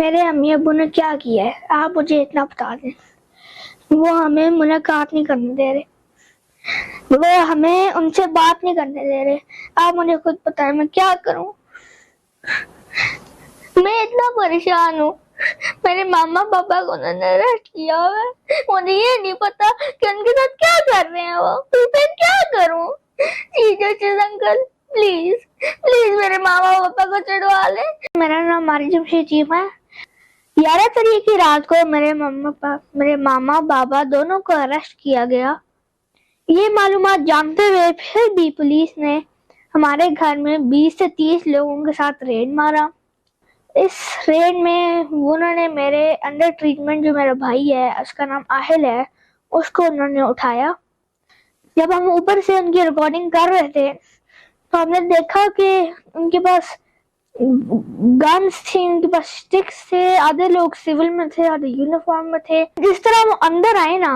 میرے امی ابو نے کیا کیا ہے آپ مجھے اتنا بتا دیں۔ وہ ہمیں ملاقات نہیں کرنے دے رہے، وہ ہمیں ان سے بات نہیں کرنے دے رہے۔ آپ مجھے خود بتائیں میں کیا کروں؟ میں اتنا پریشان ہوں۔ میرے ماما پاپا کو انہوں نے اریسٹ کیا ہوا ہے، مجھے یہ نہیں پتا کہ ان کے ساتھ کیا کر رہے ہیں وہ۔ میں کیا کروں؟ ٹیچر انکل پلیز پلیز میرے ماما پاپا کو چھڑوا لیں۔ میرا نام ماری جمشید چیمہ ہے۔ 11 تاریخ کی رات کو میرے ماما بابا دونوں کو اریسٹ کیا گیا۔ یہ معلومات جانتے ہوئے پھر بھی پولیس نے ہمارے گھر میں 20 سے 30 لوگوں کے ساتھ ریڈ مارا۔ اس ریڈ میں انہوں نے میرے انڈر ٹریٹمنٹ جو میرا بھائی ہے، اس کا نام آہل ہے، اس کو انہوں نے اٹھایا۔ جب ہم اوپر سے ان کی ریکارڈنگ کر رہے تھے تو ہم نے دیکھا کہ ان کے پاس گنز تھی، ان کے پاس سٹکس تھے، آدھے لوگ سول میں تھے، آدھے یونیفارم میں تھے۔ جس طرح وہ اندر آئے نا،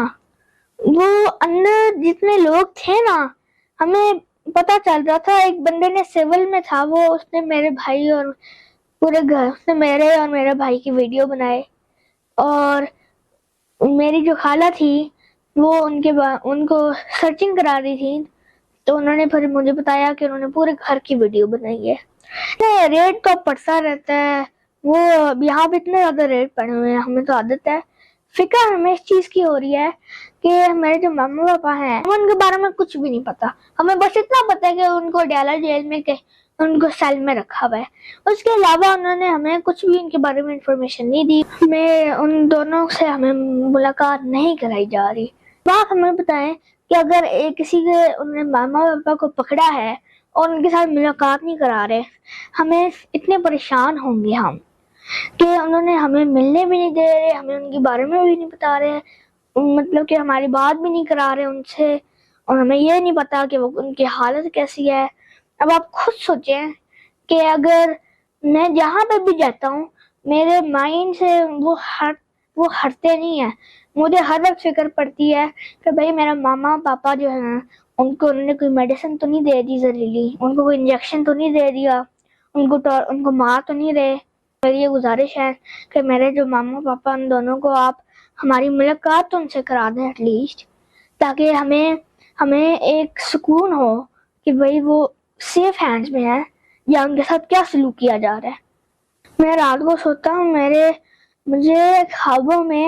وہ اندر جتنے لوگ تھے نا، ہمیں پتا چل رہا تھا ایک بندے نے سول میں تھا، وہ اس نے میرے بھائی اور پورے گھر سے میرے اور میرے بھائی کی ویڈیو بنائے، اور میری جو خالہ تھی وہ ان کو سرچنگ کرا رہی تھی، تو انہوں نے پھر مجھے بتایا کہ انہوں نے پورے گھر کی ویڈیو بنائی ہے۔ ریڈ تو پڑتا رہتا ہے، وہ یہاں پہ اتنے زیادہ ریڈ پڑے ہوئے ہیں، ہمیں تو عادت ہے۔ فکر ہمیں اس چیز کی ہو رہی ہے کہ میرے جو ماما پاپا ہیں ان کے بارے میں کچھ بھی نہیں پتا، ہمیں بس اتنا پتا ہے کہ ان کو ڈیالہ جیل میں ان کو سیل میں رکھا ہوا ہے، اس کے علاوہ انہوں نے ہمیں کچھ بھی ان کے بارے میں انفارمیشن نہیں دی۔ ان دونوں سے ہمیں ملاقات نہیں کرائی جا رہی۔ آپ ہمیں بتائیں کہ اگر کسی کے انہوں نے ماما پاپا کو پکڑا ہے اور ان کے ساتھ ملاقات نہیں کرا رہے، ہمیں اتنے پریشان ہوں گے ہم کہ انہوں نے ہمیں ملنے بھی نہیں دے رہے، ہمیں ان کے بارے میں بھی نہیں بتا رہے، مطلب کہ ہماری بات بھی نہیں کرا رہے ان سے، اور ہمیں یہ نہیں پتا کہ وہ ان کی حالت کیسی ہے۔ اب آپ خود سوچیں کہ اگر میں جہاں پہ بھی جاتا ہوں میرے مائنڈ سے وہ ہٹتے نہیں ہیں، مجھے ہر وقت فکر پڑتی ہے کہ بھئی میرا ماما پاپا جو ہیں ان کو انہوں نے کوئی میڈیسن تو نہیں دے دی زہریلی، ان کو کوئی انجیکشن تو نہیں دے دیا، ان کو مار تو نہیں رہے۔ میری یہ گزارش ہے کہ میرے جو ماما پاپا ان دونوں کو آپ ہماری ملاقات تو ان سے کرا دیں ایٹ لیسٹ، تاکہ ہمیں ایک سکون ہو کہ بھئی وہ سیف ہینڈز میں ہے، یا ان کے ساتھ کیا سلوک کیا جا رہا ہے۔ میں رات کو سوتا ہوں، مجھے خوابوں میں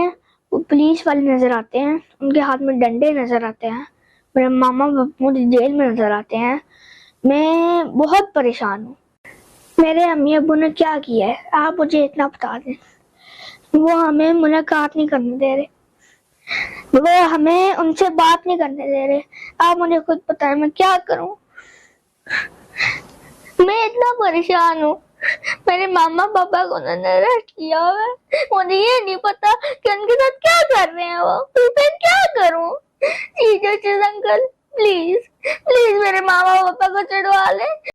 پولیس والے نظر آتے ہیں، ان کے ہاتھ میں ڈنڈے نظر آتے ہیں، میرے ماما مجھے جیل میں نظر آتے ہیں، میں بہت پریشان ہوں۔ میرے امی ابو نے کیا کیا ہے آپ مجھے اتنا بتا دیں۔ وہ ہمیں ملاقات نہیں کرنے دے رہے، وہ ہمیں ان سے بات نہیں کرنے دے رہے۔ آپ مجھے خود بتائیں میں کیا کروں؟ میں اتنا پریشان ہوں۔ میرے ماما پاپا کو انہوں نے اریسٹ کیا ہوا ہے، مجھے یہ نہیں پتا کہ ان کے ساتھ کیا کر رہے ہیں وہ۔ میں کیا کروں؟ ٹیچر انکل پلیز میرے ماما پاپا کو چھڑوا لیں۔